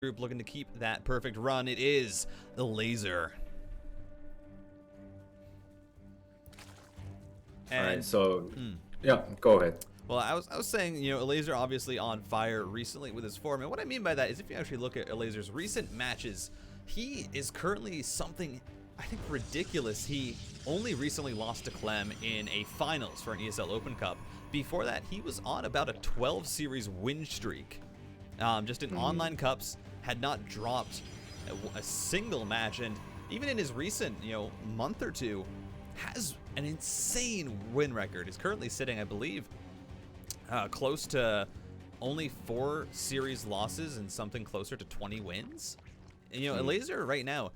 group looking to keep that perfect run. It is the Elazer. All right, so yeah, go ahead. Well, I was saying, you know, Elazer obviously on fire recently with his form, and what I mean by that is if you actually look at Elazer's recent matches, he is currently something, I think, ridiculous. He only recently lost to Clem in a finals for an ESL Open Cup. Before that, he was on about a 12 series win streak, just in online cups, had not dropped a single match, and even in his recent, you know, month or two, has an insane win record. He's currently sitting, I believe, close to only 4 series losses and something closer to 20 wins. And, you know, Elazer right now,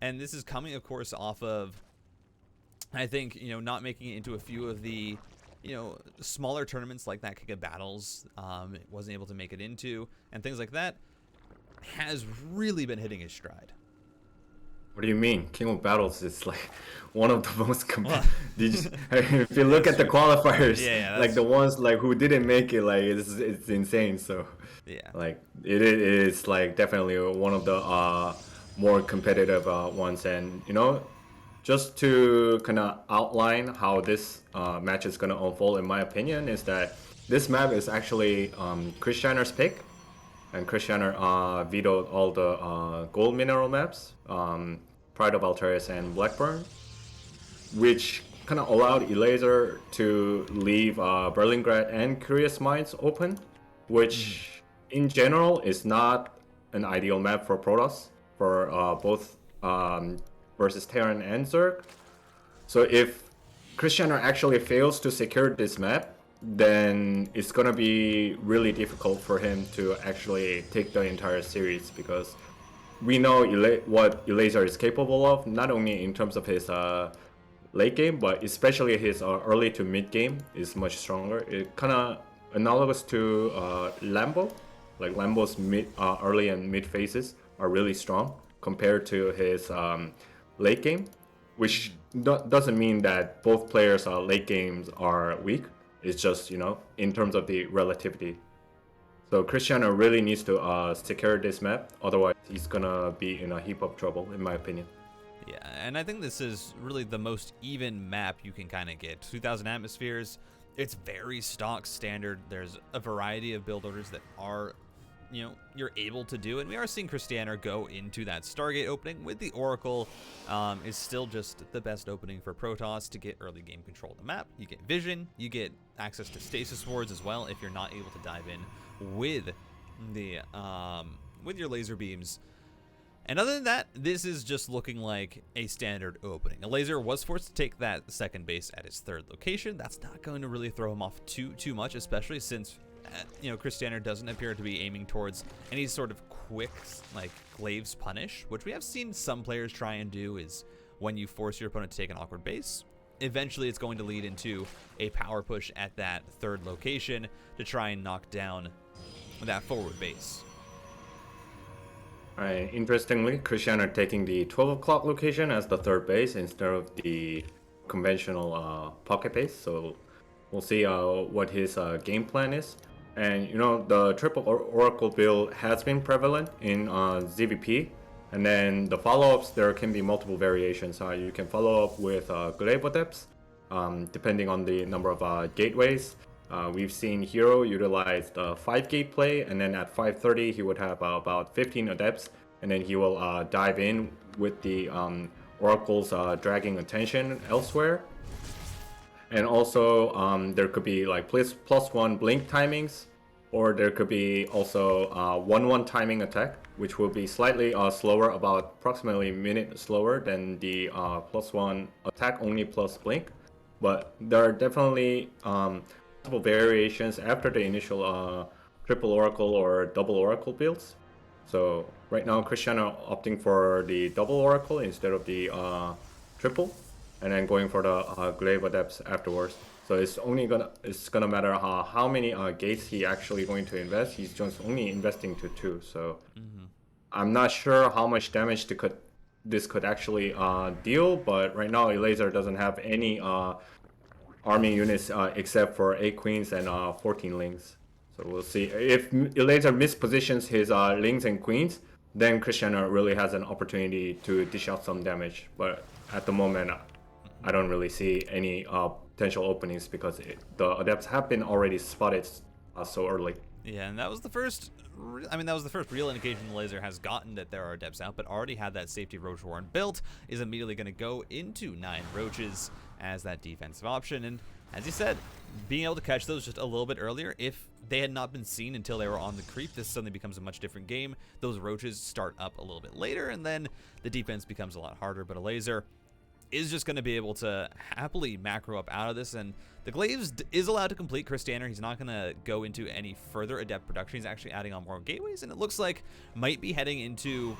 and this is coming, of course, off of, I think, you know, not making it into a few of the, you know, smaller tournaments like that Kick of Battles, wasn't able to make it into, and things like that, has really been hitting his stride. What do you mean? King of Battles is like one of the most if you look at the qualifiers, like the ones like who didn't make it, like it's insane. So yeah, like it is like definitely one of the more competitive ones. And you know, just to kind of outline how this match is gonna unfold, in my opinion, is that this map is actually Krystianer's pick. And Krystianer vetoed all the gold mineral maps, Pride of Altarius and Blackburn, which kind of allowed Elazer to leave Berlingrad and Curious Minds open, which in general is not an ideal map for Protoss, for both versus Terran and Zerg. So if Krystianer actually fails to secure this map, then it's gonna be really difficult for him to actually take the entire series, because we know what Elazer is capable of, not only in terms of his late game, but especially his early to mid game is much stronger. It kind of analogous to Lambo. Like Lambo's early and mid phases are really strong compared to his late game, which doesn't mean that both players' late games are weak. It's just, you know, in terms of the relativity. So Krystianer really needs to secure this map, otherwise he's gonna be in a heap of trouble, in my opinion. Yeah, and I think this is really the most even map you can kind of get. 2,000 atmospheres, it's very stock standard. There's a variety of build orders that are, you know, you're able to do, and we are seeing Krystianer go into that Stargate opening with the Oracle. Is still just the best opening for Protoss to get early game control of the map. You get vision, you get access to stasis wards as well if you're not able to dive in with the with your laser beams. And other than that, this is just looking like a standard opening. Elazer was forced to take that second base at his third location. That's not going to really throw him off too much, especially since you know, Krystianer doesn't appear to be aiming towards any sort of quick, like, Glaive's punish, which we have seen some players try and do. Is when you force your opponent to take an awkward base, eventually it's going to lead into a power push at that third location to try and knock down that forward base. Alright, interestingly, Krystianer taking the 12 o'clock location as the third base instead of the conventional pocket base, so we'll see what his game plan is. And you know, the triple Oracle build has been prevalent in ZVP, and then the follow-ups, there can be multiple variations. You can follow up with Glaive Adepts, depending on the number of gateways. We've seen Hero utilize the 5 gate play, and then at 5:30 he would have about 15 Adepts, and then he will dive in with the Oracles dragging attention elsewhere. And also, there could be like +1 blink timings, or there could be also 1/1 timing attack, which will be slightly slower, about approximately a minute slower than the +1 attack only plus blink. But there are definitely multiple variations after the initial triple Oracle or double Oracle builds. So right now, Krystianer opting for the double Oracle instead of the triple, and then going for the Glaive Adepts afterwards. So it's gonna matter how many gates he actually going to invest. He's just only investing to 2. So I'm not sure how much damage this could actually deal. But right now, Elazer doesn't have any army units except for 8 queens and 14 lings. So So we'll see. If Elazer mispositions his lings and queens, then Krystianer really has an opportunity to dish out some damage. But at the moment, I don't really see any potential openings because the adepts have been already spotted so early. Yeah, and that was the first. I mean, that was the first real indication Elazer has gotten that there are adepts out, but already had that safety Roach Warren built. Is immediately going to go into 9 roaches as that defensive option, and as you said, being able to catch those just a little bit earlier, if they had not been seen until they were on the creep, this suddenly becomes a much different game. Those roaches start up a little bit later, and then the defense becomes a lot harder, but Elazer is just going to be able to happily macro up out of this, and the Glaives is allowed to complete Krystianer. He's not going to go into any further adept production. He's actually adding on more gateways, and it looks like might be heading into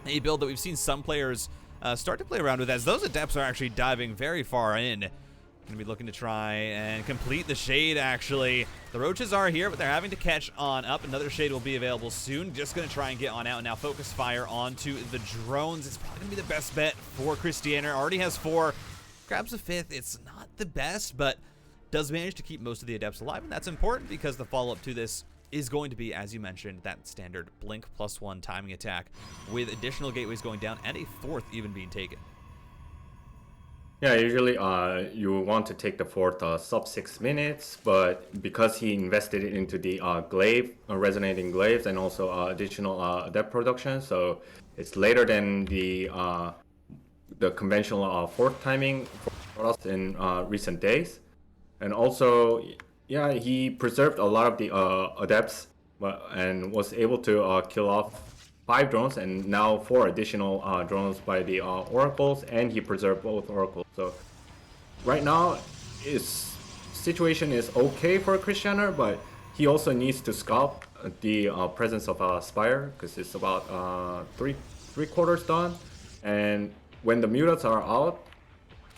a build that we've seen some players start to play around with, as those adepts are actually diving very far in. Going to be looking to try and complete the Shade, actually. The Roaches are here, but they're having to catch on up. Another Shade will be available soon. Just going to try and get on out. Now focus fire onto the drones. It's probably going to be the best bet for Krystianer. Already has 4. Grabs a 5th. It's not the best, but does manage to keep most of the Adepts alive. And that's important because the follow-up to this is going to be, as you mentioned, that standard Blink +1 timing attack with additional gateways going down and a 4th even being taken. Yeah, usually you want to take the 4th sub 6 minutes, but because he invested it into the glaive, resonating glaives, and also additional adept production, so it's later than the conventional 4th timing for us in recent days. And also, yeah, he preserved a lot of the adepts, and was able to kill off 5 drones and now 4 additional drones by the oracles, and he preserved both oracles. So right now his situation is okay for Krystianer, but he also needs to scout the presence of Spire, because it's about three quarters done, and when the mutants are out,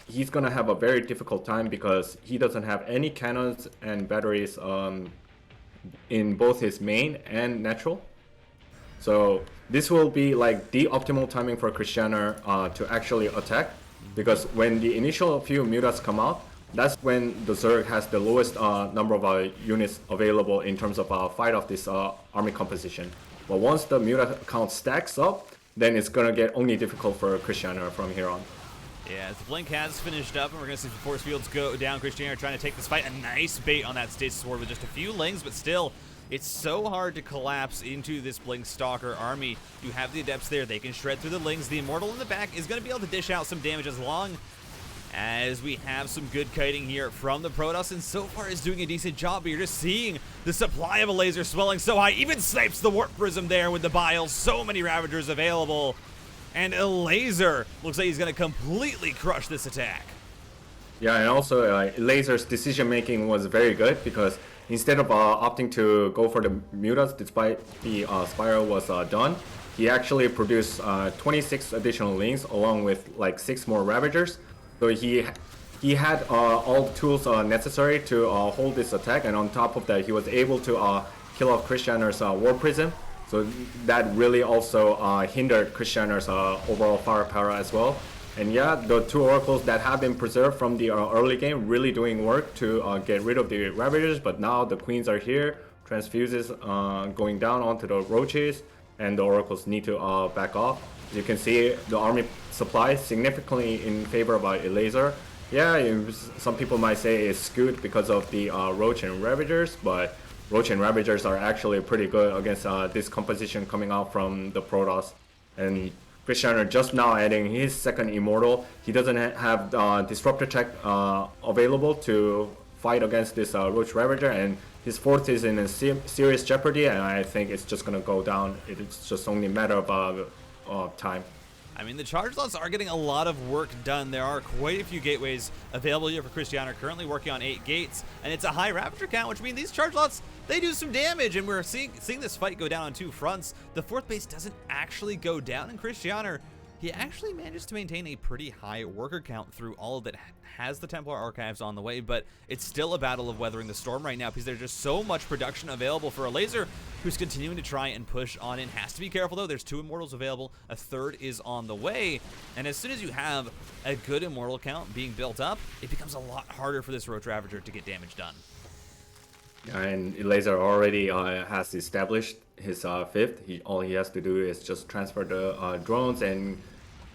he's gonna have a very difficult time because he doesn't have any cannons and batteries in both his main and natural. So this will be like the optimal timing for Krystianer to actually attack, because when the initial few mutas come out, that's when the Zerg has the lowest number of units available in terms of fight off this army composition. But once the muta count stacks up, then it's gonna get only difficult for Krystianer from here on. Yeah, as the Blink has finished up, and we're going to see the force fields go down. Krystianer trying to take this fight. A nice bait on that Stasis Ward with just a few lings, but still, it's so hard to collapse into this Blink Stalker army. You have the Adepts there. They can shred through the lings. The Immortal in the back is going to be able to dish out some damage as long as we have some good kiting here from the Protoss, and so far is doing a decent job, but you're just seeing the supply of Elazer swelling so high. Even snipes the Warp Prism there with the Biles. So many Ravagers available. And Elazer looks like he's going to completely crush this attack. Yeah, and also Elazer's decision making was very good, because instead of opting to go for the mutas despite the spiral was done, he actually produced 26 additional lings along with like 6 more Ravagers. So he had all the tools necessary to hold this attack, and on top of that he was able to kill off Krystianer's War Prism. So that really also hindered Krystianer's overall firepower as well. And yeah, the 2 oracles that have been preserved from the early game really doing work to get rid of the Ravagers, but now the queens are here, transfuses going down onto the roaches, and the oracles need to back off. As you can see, the army supply significantly in favor of Elazer. Yeah, some people might say it's skewed because of the roach and Ravagers, but Roach and Ravagers are actually pretty good against this composition coming out from the Protoss. And Krystianer just now adding his 2nd Immortal. He doesn't have Disruptor Tech available to fight against this Roach Ravager, and his 4th is in a serious jeopardy, and I think it's just going to go down. It's just only a matter of time. I mean, the charge lots are getting a lot of work done. There are quite a few gateways available here for Krystianer, currently working on 8 gates, and it's a high Ravager count, which means these charge lots, they do some damage, and we're seeing this fight go down on 2 fronts. The 4th base doesn't actually go down, and Krystianer, he actually manages to maintain a pretty high worker count through all of it. Has the Templar Archives on the way, but it's still a battle of weathering the storm right now because there's just so much production available for Elazer, who's continuing to try and push on in. Has to be careful though, there's 2 Immortals available, a 3rd is on the way, and as soon as you have a good Immortal count being built up, it becomes a lot harder for this Roach Ravager to get damage done. And Elazer already has established his fifth. All he has to do is just transfer the drones and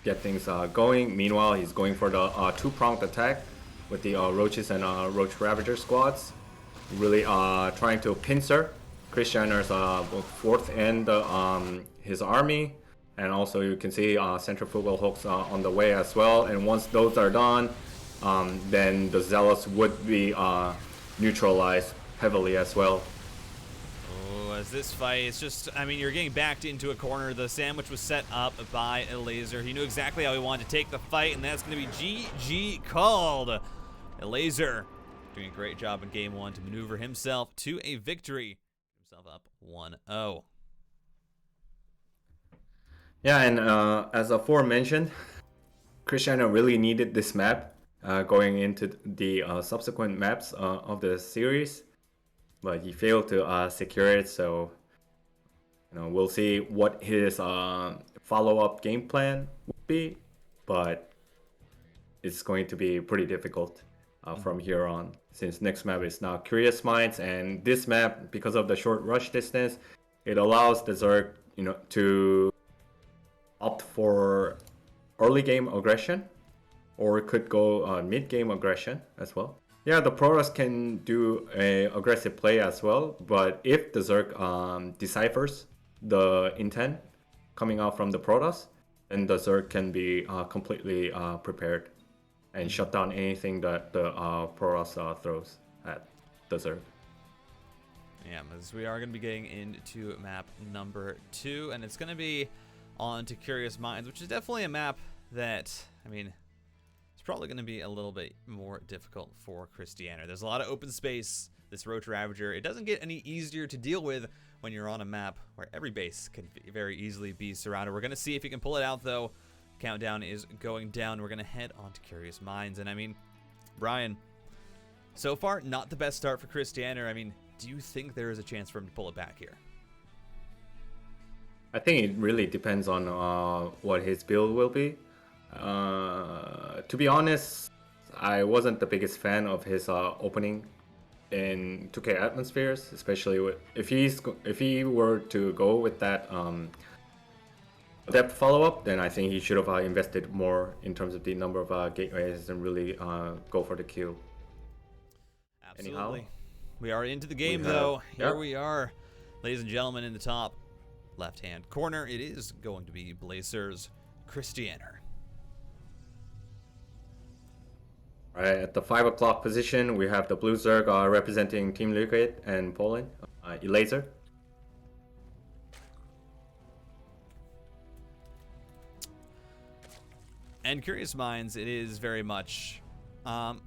get things going. Meanwhile, he's going for the two-pronged attack with the Roaches and Roach Ravager squads. Really trying to pincer Krystianer's both fourth and his army. And also you can see centrifugal hooks on the way as well. And once those are done, then the Zealots would be neutralized heavily as well. Oh, as this fight, it's just, I mean, you're getting backed into a corner. The sandwich was set up by Elazer. He knew exactly how he wanted to take the fight, and that's going to be GG called. Elazer doing a great job in game one to maneuver himself to a victory. Himself up 1-0. Yeah, and as aforementioned, Krystianer really needed this map going into the subsequent maps of the series, but he failed to secure it. So, we'll see what his follow-up game plan would be, but it's going to be pretty difficult from here on, since next map is now Curious Minds, and this map, because of the short rush distance, it allows the Zerg, to opt for early game aggression, or it could go mid game aggression as well. Yeah, the Protoss can do a aggressive play as well, but if the Zerg deciphers the intent coming out from the Protoss, then the Zerg can be completely prepared and shut down anything that the Protoss throws at the Zerg. Yeah, as we are going to be getting into map number 2, and it's going to be on to Curious Minds, which is definitely a map that, I mean, it's probably going to be a little bit more difficult for Krystianer. There's a lot of open space. This Roach Ravager, it doesn't get any easier to deal with when you're on a map where every base can very easily be surrounded. We're going to see if he can pull it out, though. Countdown is going down. We're going to head on to Curious Minds. And I mean, Brian, so far, not the best start for Krystianer. I mean, do you think there is a chance for him to pull it back here? I think it really depends on what his build will be. To be honest, I wasn't the biggest fan of his opening in 2K Atmospheres, especially if he were to go with that depth follow-up, then I think he should have invested more in terms of the number of gateways and really go for the kill. Absolutely. Anyhow, we are into the game, though. Here we are, ladies and gentlemen, in the top left-hand corner. It is going to be Blazer's Krystianer. Right, at the 5 o'clock position, we have the Blue Zerg representing Team Liquid and Poland, Elazer. And Curious Minds, it is very much, and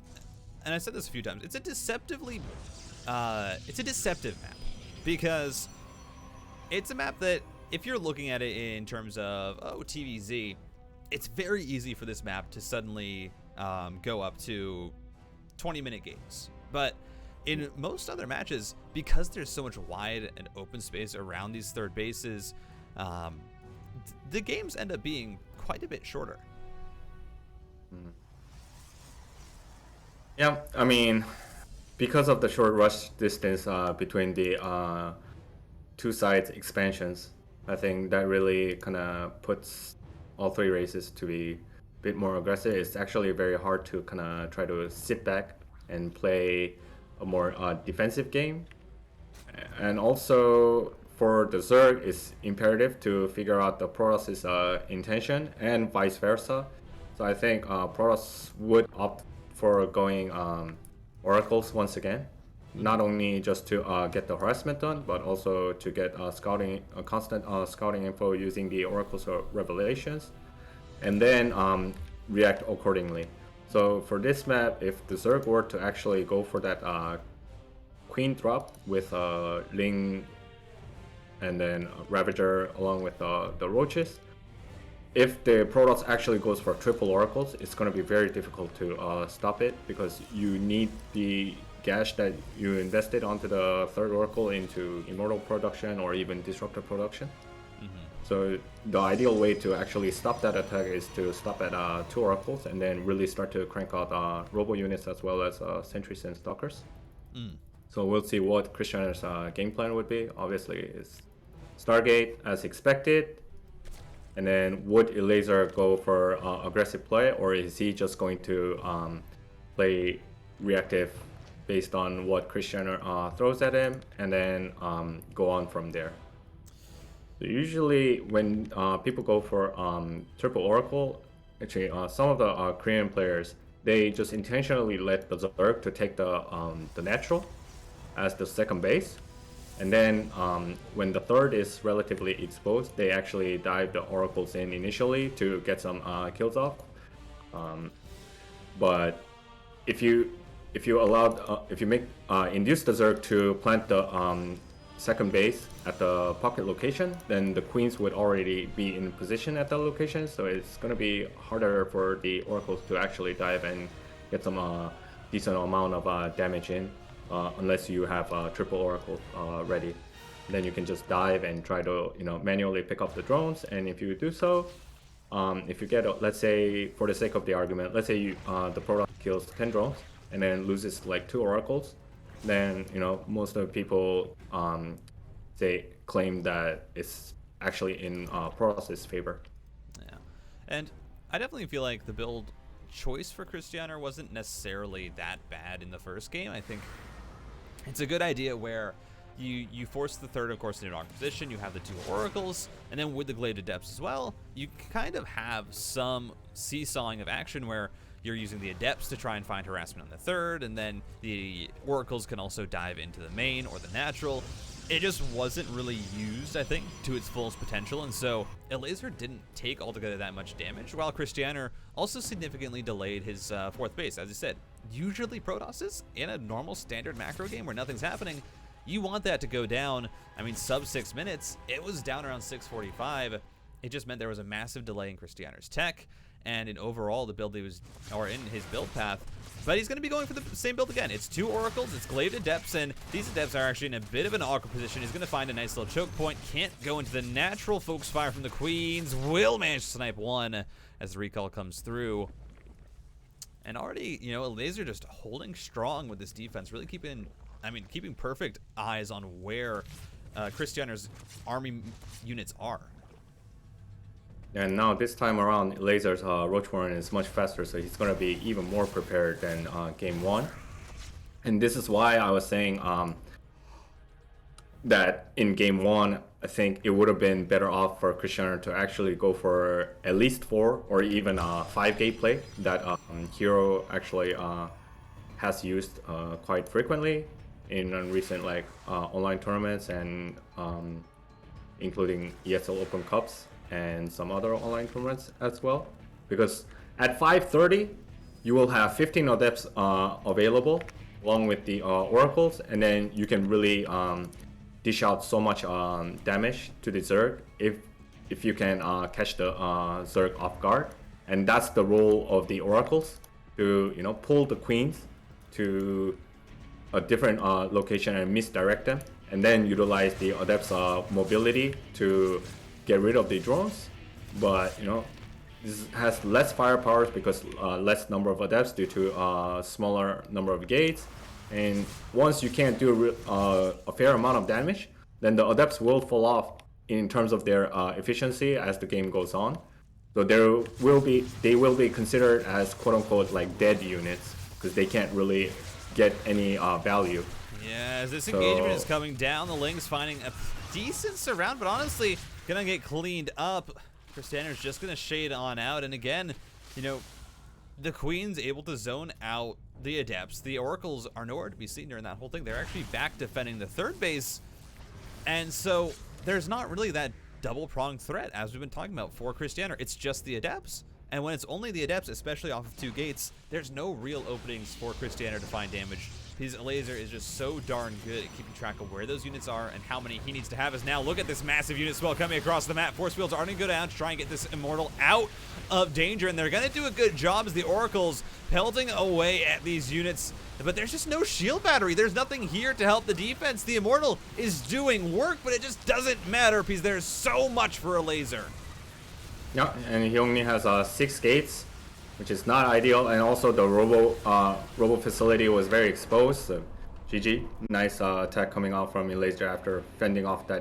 I said this a few times, it's a deceptive map, because it's a map that, if you're looking at it in terms of, TVZ, it's very easy for this map to suddenly go up to 20-minute games. But in most other matches, because there's so much wide and open space around these third bases, the games end up being quite a bit shorter. Yeah, I mean, because of the short rush distance between the two sides expansions, I think that really kind of puts all three races to be a bit more aggressive. It's actually very hard to kind of try to sit back and play a more defensive game. And also for the Zerg, it's imperative to figure out the Protoss' intention and vice versa. So I think Protoss would opt for going Oracles once again, not only just to get the harassment done, but also to get constant scouting info using the Oracles revelations, and then react accordingly. So for this map, if the Zerg were to actually go for that Queen drop with Ling and then Ravager along with the Roaches, if the Protoss actually goes for triple Oracles, it's going to be very difficult to stop it, because you need the gash that you invested onto the third Oracle into Immortal production or even Disruptor production. So the ideal way to actually stop that attack is to stop at 2 Oracles and then really start to crank out Robo units as well as Sentries and Stalkers. So we'll see what Krystianer's game plan would be. Obviously, it's Stargate as expected. And then would Elazer go for aggressive play, or is he just going to play reactive based on what Krystianer throws at him, and then go on from there? So usually when people go for triple Oracle, actually some of the Korean players, they just intentionally let the Zerg to take the natural as the second base. And then when the third is relatively exposed, they actually dive the oracles in initially to get some kills off. But if you make induce the Zerg to plant the second base at the pocket location, then the queens would already be in position at that location. So it's going to be harder for the oracles to actually dive and get some decent amount of damage in. Unless you have triple oracle ready, then you can just dive and try to manually pick up the drones. And if you do so, if you get let's say, for the sake of the argument, let's say the product kills 10 drones and then loses like 2 oracles, then most of the people they claim that it's actually in Protost's favor. Yeah, and I definitely feel like the build choice for Krystianer wasn't necessarily that bad in the first game. I think it's a good idea where you force the third, of course, in an awkward position. You have the 2 oracles, and then with the Glaive Adepts as well, you kind of have some seesawing of action where you're using the Adepts to try and find harassment on the third, and then the oracles can also dive into the main or the natural. It just wasn't really used, I think, to its fullest potential, and so Elazer didn't take altogether that much damage, while Krystianer also significantly delayed his 4th base. As I said, usually Protosses, in a normal standard macro game where nothing's happening, you want that to go down. I mean, sub 6 minutes, it was down around 6:45. It just meant there was a massive delay in Krystianer's tech, and in overall the build he was, or in his build path. But he's going to be going for the same build again. It's 2 oracles, it's Glaive Adepts, and these Adepts are actually in a bit of an awkward position. He's going to find a nice little choke point. Can't go into the natural. Focus fire from the Queens. Will manage to snipe 1 as the recall comes through. And already, Elazer just holding strong with this defense, really keeping perfect eyes on where Krystianer's army units are. And now this time around, Elazer's Roach Warren is much faster, so he's going to be even more prepared than game 1. And this is why I was saying that in game 1, I think it would have been better off for Krystianer to actually go for at least 4 or even 5 gate play that Hero actually has used quite frequently in recent online tournaments and including ESL Open Cups and some other online tournaments as well. Because at 5:30, you will have 15 Adepts available along with the Oracles, and then you can really dish out so much damage to the Zerg if you can catch the Zerg off guard. And that's the role of the Oracles, to pull the Queens to a different location and misdirect them, and then utilize the Adepts mobility to get rid of the drones. But this has less firepower because less number of Adepts due to smaller number of gates. And once you can't do a fair amount of damage, then the Adepts will fall off in terms of their efficiency as the game goes on. So they will be considered as quote-unquote dead units because they can't really get any value. Yeah, as this engagement is coming down, the Ling's finding a decent surround, but honestly gonna get cleaned up. Krystianer's just gonna shade on out, and again, the Queen's able to zone out the Adepts. The Oracles are nowhere to be seen during that whole thing. They're actually back defending the third base, and so there's not really that double-pronged threat as we've been talking about for Krystianer. It's just the Adepts, and when it's only the Adepts, especially off of 2 gates, there's no real openings for Krystianer to find damage. His Elazer is just so darn good at keeping track of where those units are and how many he needs to have. As now, look at this massive unit swell coming across the map. Force fields are going to go down to try and get this Immortal out of danger, and they're going to do a good job as the Oracles pelting away at these units. But there's just no shield battery. There's nothing here to help the defense. The Immortal is doing work, but it just doesn't matter because there's so much for Elazer. Yeah, and he only has 6 gates, which is not ideal, and also the robo facility was very exposed. So GG. Nice attack coming out from Elazer after fending off that